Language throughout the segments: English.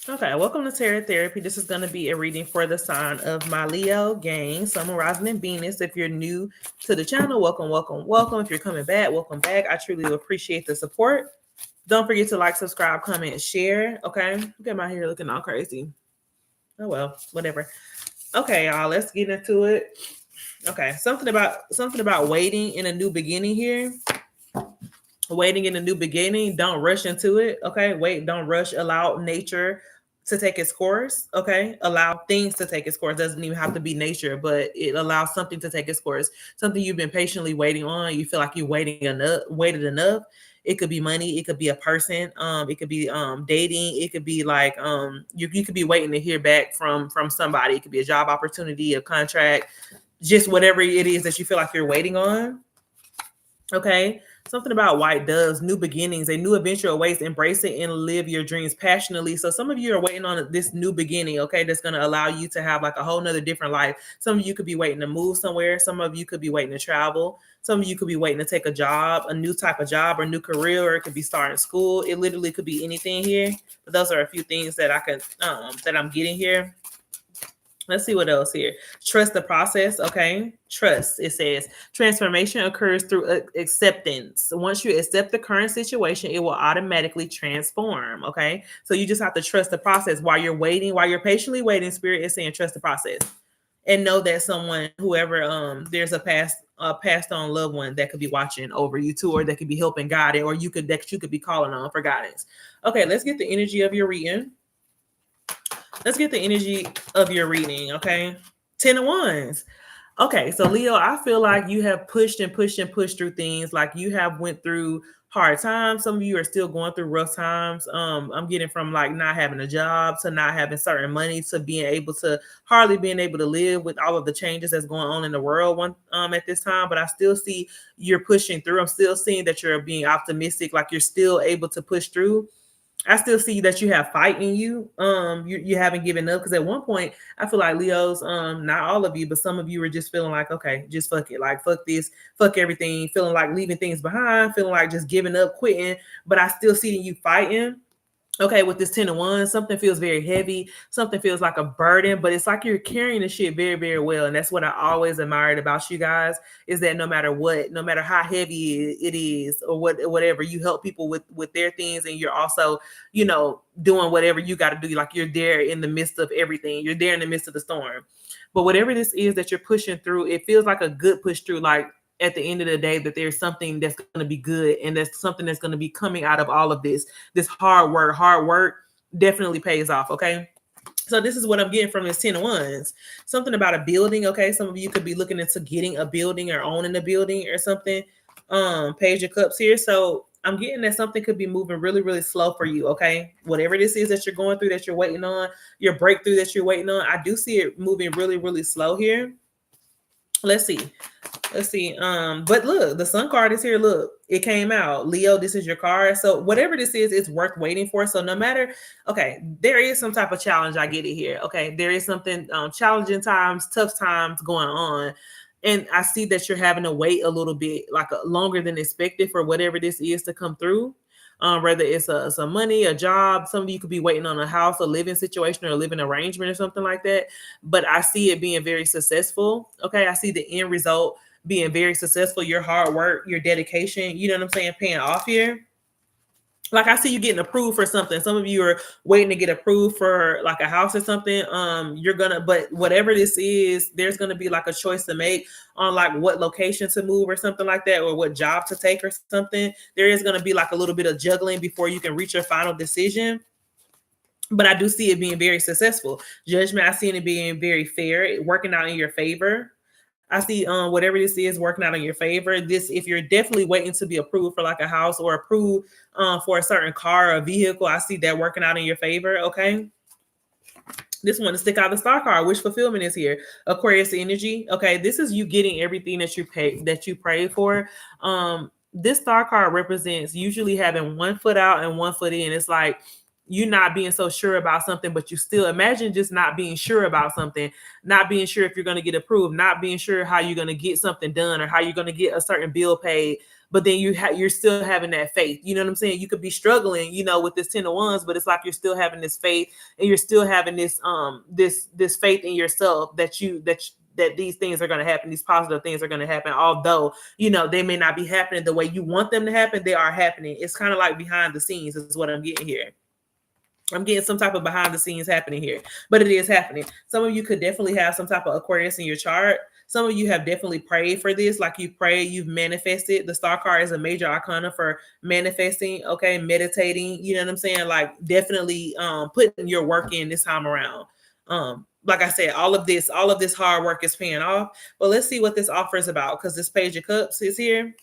Okay, welcome to Tarot Therapy. This is going to be a reading for the sign of my Leo gang, Sun, Rising, and Venus. If you're new to the channel, welcome, welcome, welcome. If you're coming back, welcome back. I truly appreciate the support. Don't forget to like, subscribe, comment, share. Okay, look at my hair looking all crazy. Oh well, whatever. Okay, y'all, let's get into it. Okay, something about waiting in a new beginning here. Waiting in a new beginning. Don't rush into it. Okay, wait, don't rush. Allow nature to take its course. Okay, allow things to take its course. Doesn't even have to be nature, but it allows something to take its course. Something you've been patiently waiting on. You feel like you're waited enough. It could be money. It could be a person. It could be dating. It could be like you could be waiting to hear back from somebody. It could be a job opportunity, a contract, just whatever it is that you feel like you're waiting on. Okay. Something about white doves, new beginnings, a new adventure awaits. Embrace it and live your dreams passionately. So some of you are waiting on this new beginning, okay, that's going to allow you to have like a whole nother different life. Some of you could be waiting to move somewhere. Some of you could be waiting to travel. Some of you could be waiting to take a job, a new type of job or new career, or it could be starting school. It literally could be anything here. But those are a few things that I can that I'm getting here. Let's see what else here. Trust the process. Okay. Trust. It says transformation occurs through acceptance. Once you accept the current situation, it will automatically transform. Okay. So you just have to trust the process while you're waiting, while you're patiently waiting. Spirit is saying trust the process and know that someone, whoever, there's a passed on loved one that could be watching over you too, or that could be helping guide it, or you could be calling on for guidance. Okay. Let's get the energy of your reading. Let's get the energy of your reading, okay? 10 of Wands. Okay, so Leo, I feel like you have pushed and pushed and pushed through things. Like you have went through hard times. Some of you are still going through rough times. I'm getting from like not having a job to not having certain money to being able to hardly being able to live with all of the changes that's going on in the world at this time. But I still see you're pushing through. I'm still seeing that you're being optimistic, like you're still able to push through. I still see that you have fight in you. You haven't given up because at one point I feel like Leo's, not all of you, but some of you were just feeling like, okay, just fuck it, like fuck this, fuck everything, feeling like leaving things behind, feeling like just giving up, quitting. But I still see you fighting. Okay, with this 10 of Wands, something feels very heavy. Something feels like a burden, but it's like you're carrying the shit very, very well. And that's what I always admired about you guys is that no matter what, no matter how heavy it is or whatever, you help people with their things. And you're also, doing whatever you got to do. Like you're there in the midst of everything. You're there in the midst of the storm. But whatever this is that you're pushing through, it feels like a good push through. Like at the end of the day, that there's something that's going to be good and that's something that's going to be coming out of all of this hard work definitely pays off. Okay, so this is what I'm getting from this 10 of Wands. Something about a building. Okay, some of you could be looking into getting a building or owning a building or something. Page of Cups here. So I'm getting that something could be moving really, really slow for you. Okay, whatever this is that you're going through, that you're waiting on, your breakthrough that you're waiting on, I do see it moving really, really slow here. Let's see. But look, the Sun card is here. Look, it came out. Leo, this is your card. So whatever this is, it's worth waiting for. So no matter, okay, there is some type of challenge. I get it here. Okay, there is something challenging times, tough times going on. And I see that you're having to wait a little bit, like longer than expected for whatever this is to come through. Whether it's some money, a job, some of you could be waiting on a house, a living situation, or a living arrangement or something like that. But I see it being very successful. Okay, I see the end result being very successful. Your hard work, your dedication, you know what I'm saying, paying off here. Like I see you getting approved for something. Some of you are waiting to get approved for like a house or something. But whatever this is, there's gonna be like a choice to make on like what location to move or something like that, or what job to take or something. There is gonna be like a little bit of juggling before you can reach your final decision. But I do see it being very successful. Judgment, I see it being very fair, working out in your favor. I see whatever this is working out in your favor. This, if you're definitely waiting to be approved for like a house or approved for a certain car or vehicle, I see that working out in your favor. Okay. This one to stick out the star card, wish fulfillment is here. Aquarius energy. Okay, this is you getting everything that you pray for. This star card represents usually having one foot out and one foot in. It's like you not being so sure about something, but you still imagine just not being sure about something, not being sure if you're going to get approved, not being sure how you're going to get something done or how you're going to get a certain bill paid. but then you're still having that faith. You know what I'm saying? You could be struggling, with this 10 of Wands, but it's like you're still having this faith, and you're still having this this faith in yourself that these things are going to happen, these positive things are going to happen, although they may not be happening the way you want them to happen. They are happening. It's kind of like behind the scenes is what I'm getting here. I'm getting some type of behind the scenes happening here, but it is happening. Some of you could definitely have some type of Aquarius in your chart. Some of you have definitely prayed for this, like you prayed, you've manifested. The Star card is a major arcana for manifesting, okay, meditating, you know what I'm saying? Like definitely putting your work in this time around. Like I said, all of this hard work is paying off. But let's see what this offer is about, because this Page of Cups is here.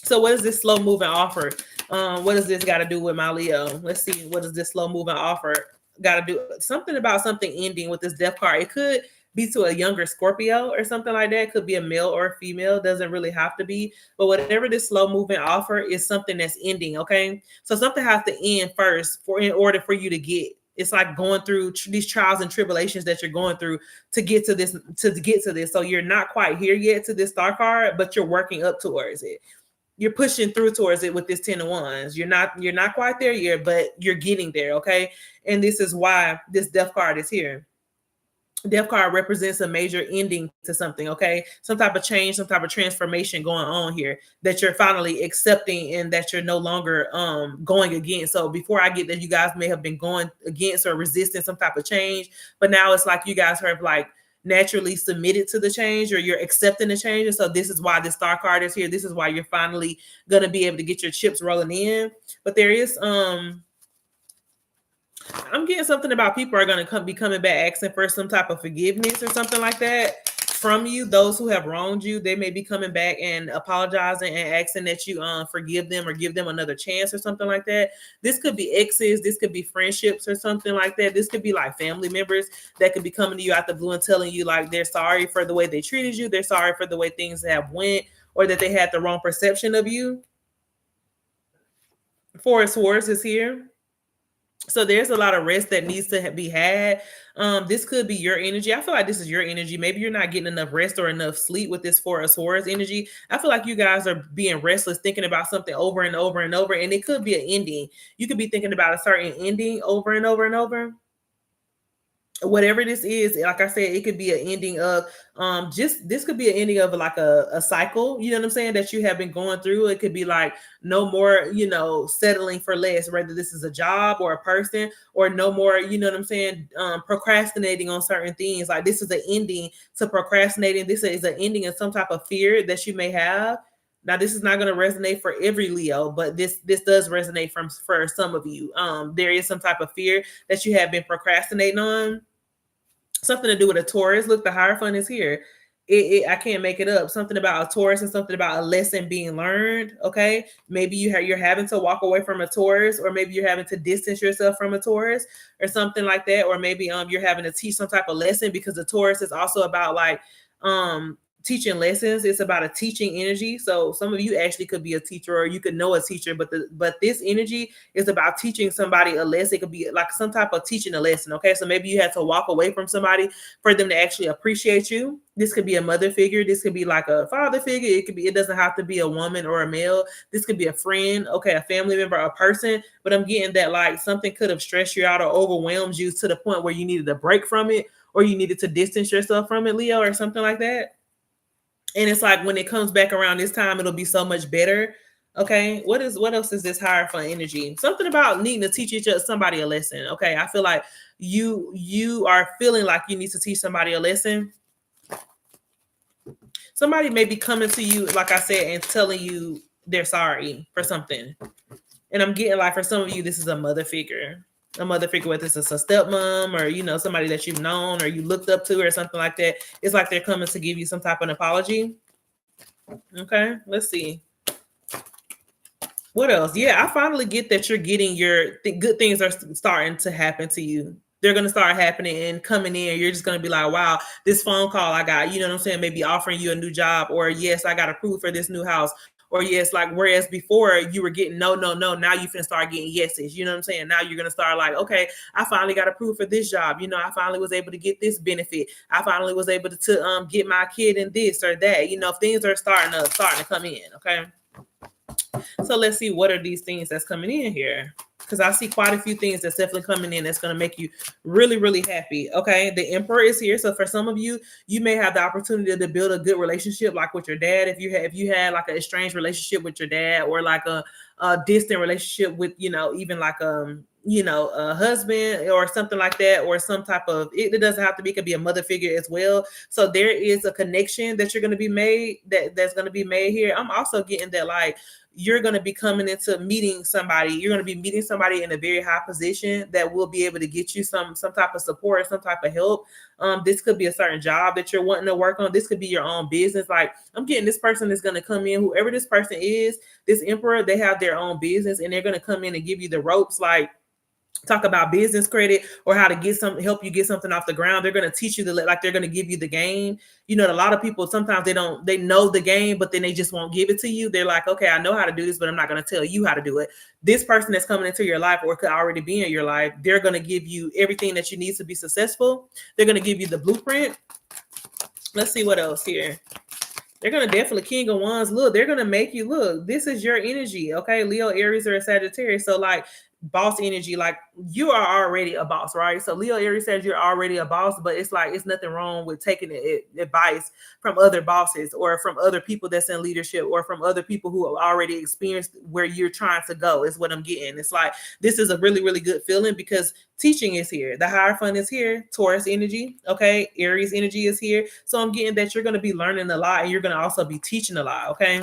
So what is this slow moving offer? What does this got to do with my Leo? Let's see. What does this slow moving offer got to do? Something about something ending with this Death card. It could be to a younger Scorpio or something like that. It could be a male or a female. Doesn't really have to be. But whatever this slow moving offer is, something that's ending. Okay. So something has to end first in order for you to get. It's like going through these trials and tribulations that you're going through to get to this. So you're not quite here yet to this Star card, but you're working up towards it. You're pushing through towards it with this 10 of Wands. You're not quite there yet, but you're getting there, okay? And this is why this Death card is here. Death card represents a major ending to something, okay? Some type of change, some type of transformation going on here that you're finally accepting and that you're no longer going against. So before I get that, you guys may have been going against or resisting some type of change, but now it's like you guys have like naturally submitted to the change, or you're accepting the change. And so this is why the Star card is here. This is why you're finally going to be able to get your chips rolling in. But there is I'm getting something about people are going to be coming back asking for some type of forgiveness or something like that from you. Those who have wronged you, they may be coming back and apologizing and asking that you forgive them or give them another chance or something like that. This could be exes, this could be friendships or something like that. This could be like family members that could be coming to you out the blue and telling you like they're sorry for the way they treated you, they're sorry for the way things have went, or that they had the wrong perception of you. Four of Swords is here. So there's a lot of rest that needs to be had. This could be your energy. I feel like this is your energy. Maybe you're not getting enough rest or enough sleep with this Four of Swords energy. I feel like you guys are being restless, thinking about something over and over and over, and it could be an ending. You could be thinking about a certain ending over and over and over. Whatever this is, like I said, it could be an ending of this could be an ending of like a cycle, you know what I'm saying, that you have been going through. It could be like no more, settling for less, whether this is a job or a person, or no more, you know what I'm saying, procrastinating on certain things. Like this is an ending to procrastinating. This is an ending of some type of fear that you may have. Now, this is not going to resonate for every Leo, but this does resonate for some of you. There is some type of fear that you have been procrastinating on. Something to do with a Taurus. Look, the Hierophant is here. I can't make it up. Something about a Taurus and something about a lesson being learned. Okay, maybe you're having to walk away from a Taurus, or maybe you're having to distance yourself from a Taurus, or something like that. Or maybe you're having to teach some type of lesson, because the Taurus is also about like teaching lessons. It's about a teaching energy. So some of you actually could be a teacher, or you could know a teacher, but this energy is about teaching somebody a lesson. It could be like some type of teaching a lesson. Okay, so maybe you had to walk away from somebody for them to actually appreciate you. This could be a mother figure. This could be like a father figure. It doesn't have to be a woman or a male. This could be a friend, okay, a family member, a person. But I'm getting that like something could have stressed you out or overwhelmed you to the point where you needed a break from it, or you needed to distance yourself from it, Leo, or something like that. And it's like when it comes back around this time, it'll be so much better. Okay, what else is this Hierophant energy? Something about needing to teach somebody a lesson. Okay, I feel like you are feeling like you need to teach somebody a lesson. Somebody may be coming to you, like I said, and telling you they're sorry for something. And I'm getting like for some of you, this is a mother figure. A mother figure, whether it's a stepmom or somebody that you've known or you looked up to or something like that. It's like they're coming to give you some type of apology. Okay, let's see. What else? Yeah, I finally get that you're getting your good things are starting to happen to you. They're going to start happening and coming in. You're just going to be like, wow, this phone call I got, you know what I'm saying? Maybe offering you a new job, or yes, I got approved for this new house. Or yes, like whereas before you were getting no, now you finna start getting yeses. You know what I'm saying? Now you're gonna start like, okay, I finally got approved for this job. I finally was able to get this benefit. I finally was able to get my kid in this or that. Things are starting to come in. Okay. So let's see, what are these things that's coming in here? Because I see quite a few things that's definitely coming in that's going to make you really, really happy. Okay. The Emperor is here. So for some of you, you may have the opportunity to build a good relationship, like with your dad. If you had like an estranged relationship with your dad, or like a distant relationship with, even like a husband or something like that, or some type of, it doesn't have to be, it could be a mother figure as well. So there is a connection that you're going to be made, that's going to be made here. I'm also getting that, like, you're going to be coming into meeting somebody. You're going to be meeting somebody in a very high position that will be able to get you some type of support, some type of help. This could be a certain job that you're wanting to work on. This could be your own business. Like, I'm getting this person is going to come in, whoever this person is, this Emperor, they have their own business, and they're going to come in and give you the ropes, like, talk about business credit or how to get help you get something off the ground. They're going to teach you like, they're going to give you the game. A lot of people, sometimes they know the game, but then they just won't give it to you. They're like, okay, I know how to do this, but I'm not going to tell you how to do it. This person that's coming into your life, or could already be in your life, they're going to give you everything that you need to be successful. They're going to give you the blueprint. Let's see what else here. They're going to definitely, King of Wands, look, they're going to make you look, this is your energy. Okay. Leo, Aries, or Sagittarius. So like, boss energy, like, you are already a boss, right? So Leo, Aries says you're already a boss, but it's like, it's nothing wrong with taking advice from other bosses, or from other people that's in leadership, or from other people who have already experienced where you're trying to go, is what I'm getting. It's like, this is a really, really good feeling, because teaching is here. The Hierophant is here. Taurus energy. Okay. Aries energy is here. So I'm getting that you're going to be learning a lot, and you're going to also be teaching a lot. Okay.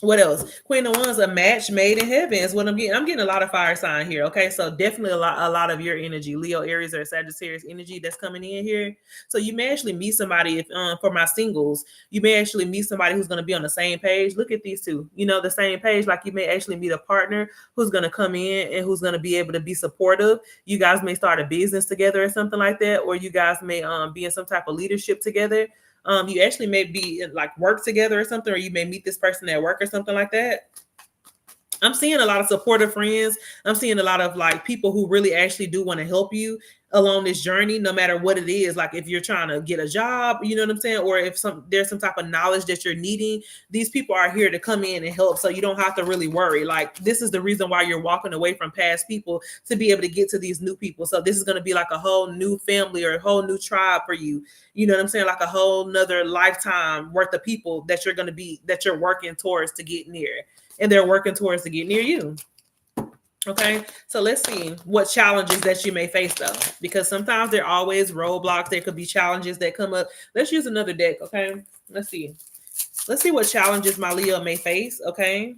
What else? Queen of Wands, a match made in heaven is what I'm getting. I'm getting a lot of fire sign here. Okay. So definitely a lot of your energy, Leo, Aries, or Sagittarius energy that's coming in here. So you may actually meet somebody, if for my singles, you may actually meet somebody who's going to be on the same page. Look at these two, the same page. Like, you may actually meet a partner who's going to come in and who's going to be able to be supportive. You guys may start a business together or something like that, or you guys may be in some type of leadership together. You actually may be like work together or something, or you may meet this person at work or something like that. I'm seeing a lot of supportive friends. I'm seeing a lot of like people who really actually do want to help you along this journey, no matter what it is. Like, if you're trying to get a job, you know what I'm saying? Or if there's some type of knowledge that you're needing, these people are here to come in and help. So you don't have to really worry. Like, this is the reason why you're walking away from past people, to be able to get to these new people. So this is going to be like a whole new family, or a whole new tribe for you. You know what I'm saying? Like a whole nother lifetime worth of people that you're working towards to get near. And they're working towards to get near you. Okay, so let's see what challenges that you may face, though, because sometimes there are always roadblocks. There could be challenges that come up. Let's use another deck. Okay, let's see what challenges my Leo may face. Okay,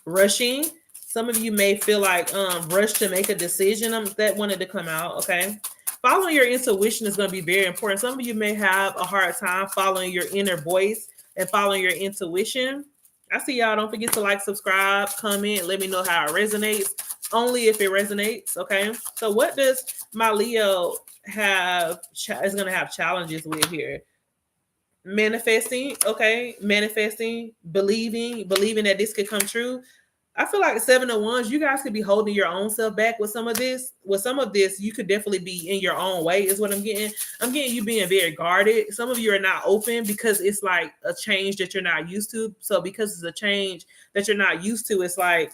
rushing. Some of you may feel like rushed to make a decision. That wanted to come out. Okay, following your intuition is going to be very important. Some of you may have a hard time following your inner voice and following your intuition. I see y'all. Don't forget to like, subscribe, comment. Let me know how it resonates. Only if it resonates. Okay. So what does my Leo have? Is going to have challenges with here. Manifesting. Okay. Manifesting. Believing that this could come true. I feel like 7 of Wands, you guys could be holding your own self back with some of this. With some of this, you could definitely be in your own way, is what I'm getting. I'm getting you being very guarded. Some of you are not open because it's like a change that you're not used to. So because it's a change that you're not used to, it's like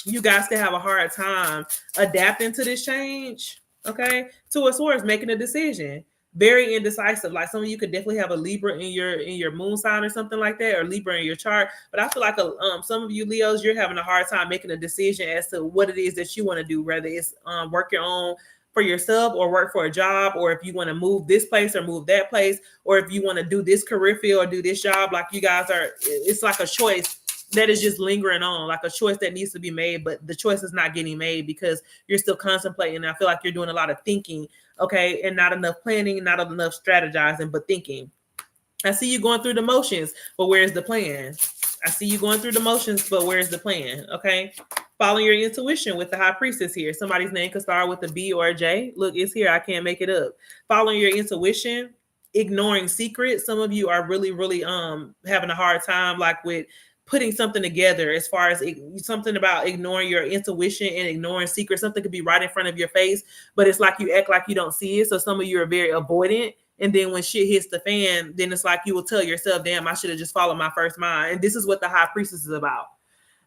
you guys can have a hard time adapting to this change. Okay. Two of Swords, making a decision. Very indecisive. Like, some of you could definitely have a Libra in your moon sign or something like that, or Libra in your chart. But I feel like some of you Leos, you're having a hard time making a decision as to what it is that you want to do, whether it's work your own for yourself, or work for a job, or if you want to move this place or move that place, or if you want to do this career field or do this job. Like, you guys it's like a choice that is just lingering on, like a choice that needs to be made, but the choice is not getting made because you're still contemplating. I feel like you're doing a lot of thinking, okay, and not enough planning, not enough strategizing, but thinking. I see you going through the motions, but where's the plan? I see you going through the motions, but where's the plan? Okay. Following your intuition with the High Priestess here. Somebody's name could start with a B or a J. Look, it's here. I can't make it up. Following your intuition, ignoring secrets. Some of you are really, really having a hard time, like with putting something together, as far as something about ignoring your intuition and ignoring secrets. Something could be right in front of your face, but it's like you act like you don't see it. So some of you are very avoidant And then when shit hits the fan, then it's like you will tell yourself, damn, I should have just followed my first mind. And this is what the high priestess is about.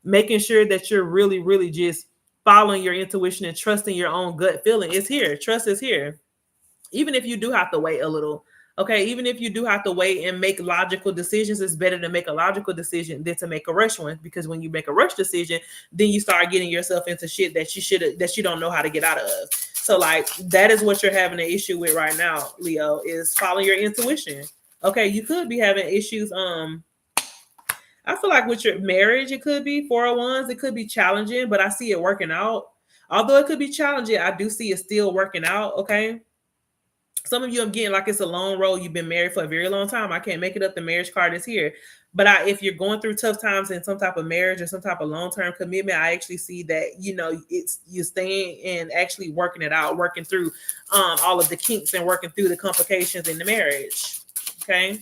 Making sure that you're really, really just following your intuition and trusting your own gut feeling. It's here. Trust is here. Even if you do have to wait a little. Okay, even if you do have to wait and make logical decisions, it's better to make a logical decision than to make a rush one. Because when you make a rush decision, then you start getting yourself into shit that you don't know how to get out of. So like that is what you're having an issue with right now, Leo, is following your intuition. Okay, you could be having issues. I feel like with your marriage, it could be 401s, it could be challenging, but I see it working out. Although it could be challenging, I do see it still working out. Okay. Some of you, I'm getting like it's a long road. You've been married for a very long time. I can't make it up. The marriage card is here. But if you're going through tough times in some type of marriage or some type of long-term commitment, I actually see that, it's you staying and actually working it out, working through all of the kinks and working through the complications in the marriage. Okay.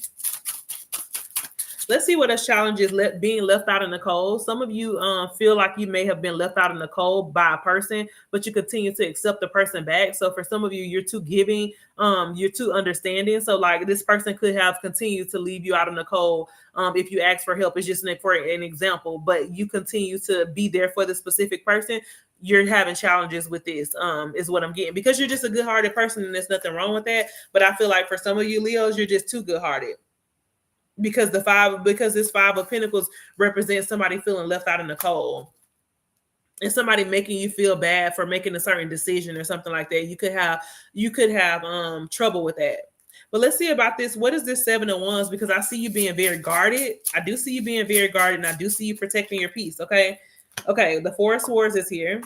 Let's see what a challenge is being left out in the cold. Some of you feel like you may have been left out in the cold by a person, but you continue to accept the person back. So for some of you, you're too giving, you're too understanding. So like this person could have continued to leave you out in the cold if you ask for help. It's just for an example, but you continue to be there for the specific person. You're having challenges with this, is what I'm getting, because you're just a good-hearted person and there's nothing wrong with that. But I feel like for some of you Leos, you're just too good-hearted. Because this 5 of Pentacles represents somebody feeling left out in the cold and somebody making you feel bad for making a certain decision or something like that. You could have trouble with that. But let's see about this. What is this 7 of Wands? Because I see you being very guarded. I do see you being very guarded, and I do see you protecting your peace. Okay. The 4 of Swords is here.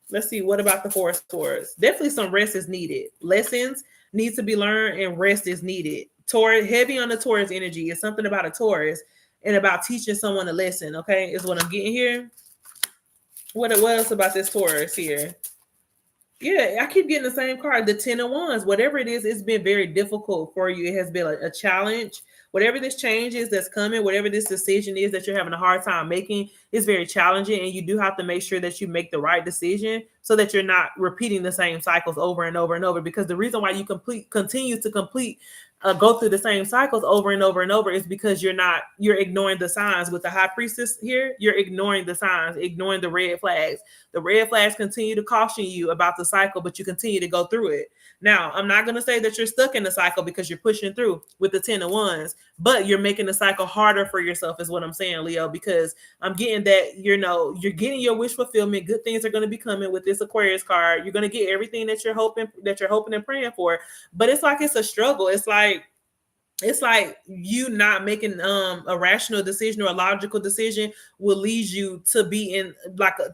Let's see. What about the 4 of Swords? Definitely some rest is needed. Lessons need to be learned and rest is needed. Taurus, heavy on the Taurus energy. It's something about a Taurus and about teaching someone a lesson. Okay, is what I'm getting here. What else about this Taurus here? Yeah, I keep getting the same card, the 10 of Wands. Whatever it is, it's been very difficult for you. It has been a challenge. Whatever this change is that's coming, whatever this decision is that you're having a hard time making, is very challenging. And you do have to make sure that you make the right decision so that you're not repeating the same cycles over and over and over. Because the reason why you continue to go through the same cycles over and over and over is because you're ignoring the signs. With the High Priestess here, you're ignoring the signs, ignoring the red flags. The red flags continue to caution you about the cycle, but you continue to go through it. Now, I'm not going to say that you're stuck in the cycle because you're pushing through with the 10 of Wands, but you're making the cycle harder for yourself is what I'm saying, Leo, because I'm getting that, you're getting your wish fulfillment. Good things are going to be coming with this Aquarius card. You're going to get everything that you're hoping and praying for, but it's like it's a struggle. It's like you not making a rational decision or a logical decision will lead you to be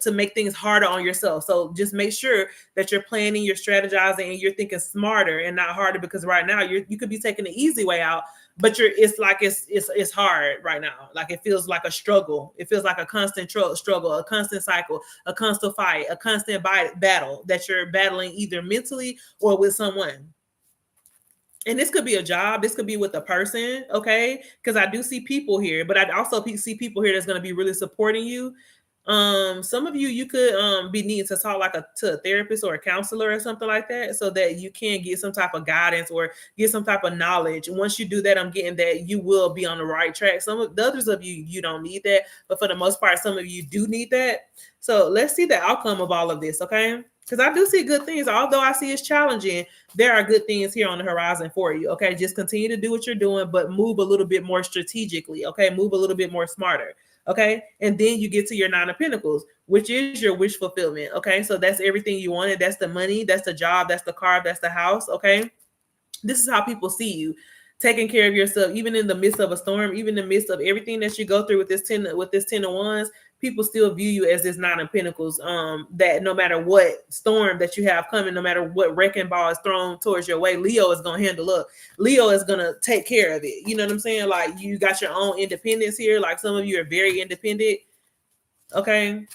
to make things harder on yourself. So just make sure that you're planning, you're strategizing, and you're thinking smarter and not harder, because right now you could be taking the easy way out, but it's hard right now. Like it feels like a struggle. It feels like a constant struggle, a constant cycle, a constant fight, a constant battle that you're battling either mentally or with someone. And this could be a job. This could be with a person, okay? Because I do see people here, but I also see people here that's going to be really supporting you. Some of you could be needing to talk to a therapist or a counselor or something like that, so that you can get some type of guidance or get some type of knowledge. And once you do that, I'm getting that you will be on the right track. Some of the others of you don't need that, but for the most part, some of you do need that. So let's see the outcome of all of this, okay? Because I do see good things. Although I see it's challenging, there are good things here on the horizon for you. Okay, just continue to do what you're doing, but move a little bit more strategically. Okay, move a little bit more smarter. Okay, and then you get to your 9 of Pentacles, which is your wish fulfillment. Okay, so that's everything you wanted. That's the money, that's the job, that's the car, that's the house. Okay, this is how people see you. Taking care of yourself, even in the midst of a storm, even in the midst of everything that you go through with this 10 of Wands, people still view you as this 9 of Pentacles. That no matter what storm that you have coming, no matter what wrecking ball is thrown towards your way, Leo is gonna handle up. Leo is gonna take care of it. You know what I'm saying? Like you got your own independence here. Like some of you are very independent. Okay.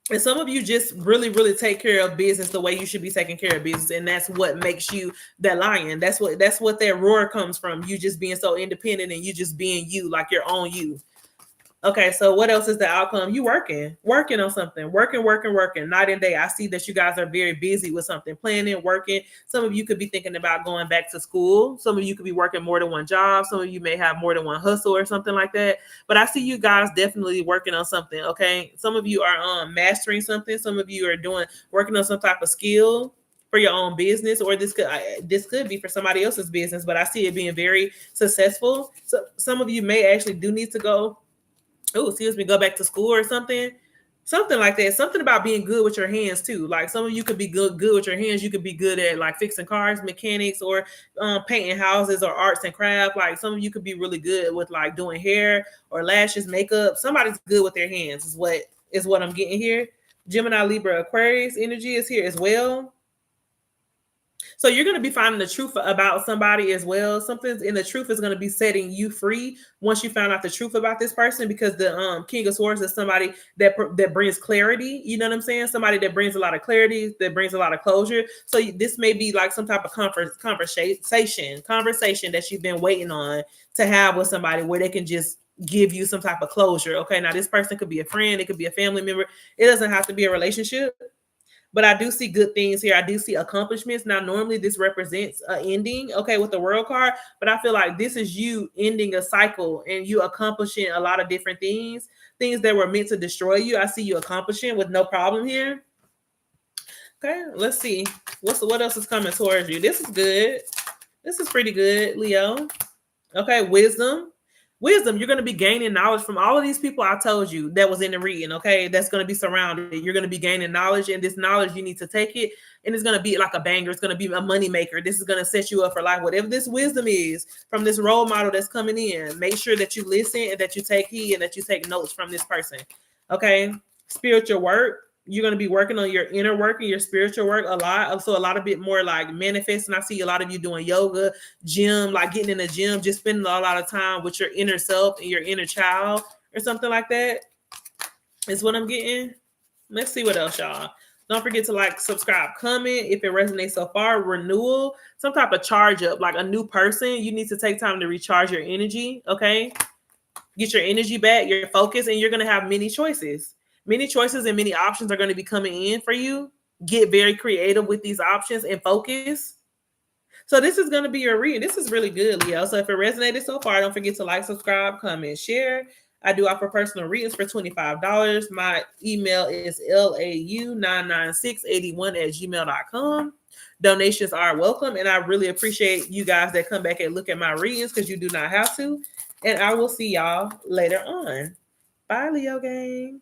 And some of you just really, really take care of business the way you should be taking care of business. And that's what makes you that lion. That's what that roar comes from. You just being so independent and you just being you, like your own you. Okay, so what else is the outcome? You working on something, working night and day. I see that you guys are very busy with something, planning, working. Some of you could be thinking about going back to school. Some of you could be working more than one job. Some of you may have more than one hustle or something like that. But I see you guys definitely working on something. Okay, some of you are mastering something. Some of you are working on some type of skill for your own business, or this could be for somebody else's business. But I see it being very successful. So some of you may actually do need to go go back to school or something like that. Something about being good with your hands too. Like some of you could be good with your hands. You could be good at like fixing cars, mechanics, or painting houses or arts and craft. Like some of you could be really good with like doing hair or lashes, makeup. Somebody's good with their hands is what I'm getting here. Gemini, Libra, Aquarius energy is here as well. So you're going to be finding the truth about somebody as well. Something in the truth is going to be setting you free once you find out the truth about this person, because the King of Swords is somebody that brings clarity. You know what I'm saying? Somebody that brings a lot of clarity, that brings a lot of closure. So this may be like some type of conversation that you've been waiting on to have with somebody where they can just give you some type of closure. Okay, now this person could be a friend, it could be a family member. It doesn't have to be a relationship. But I do see good things here. I do see accomplishments. Now, normally this represents an ending, okay, with the World card. But I feel like this is you ending a cycle and you accomplishing a lot of different things that were meant to destroy you. I see you accomplishing with no problem here. Okay, let's see. What else is coming towards you? This is good. This is pretty good, Leo. Okay, wisdom. You're going to be gaining knowledge from all of these people I told you that was in the reading. Okay, that's going to be surrounded. You're going to be gaining knowledge, and this knowledge, you need to take it, and it's going to be like a banger. It's going to be a money maker. This is going to set you up for life. Whatever this wisdom is from this role model that's coming in, make sure that you listen and that you take heed and that you take notes from this person. Okay, spiritual work. You're going to be working on your inner work and your spiritual work a lot. So a lot of bit more like manifesting. I see a lot of you doing yoga, gym, like getting in the gym, just spending a lot of time with your inner self and your inner child or something like that is what I'm getting. Let's see what else, y'all. Don't forget to like, subscribe, comment if it resonates so far. Renewal, some type of charge up, like a new person. You need to take time to recharge your energy, okay? Get your energy back, your focus, and you're going to have many choices. Many choices and many options are going to be coming in for you. Get very creative with these options and focus. So this is going to be your reading. This is really good, Leo. So if it resonated so far, don't forget to like, subscribe, comment, share. I do offer personal readings for $25. My email is lau99681@gmail.com. Donations are welcome, and I really appreciate you guys that come back and look at my readings, because you do not have to. And I will see y'all later on. Bye, Leo gang.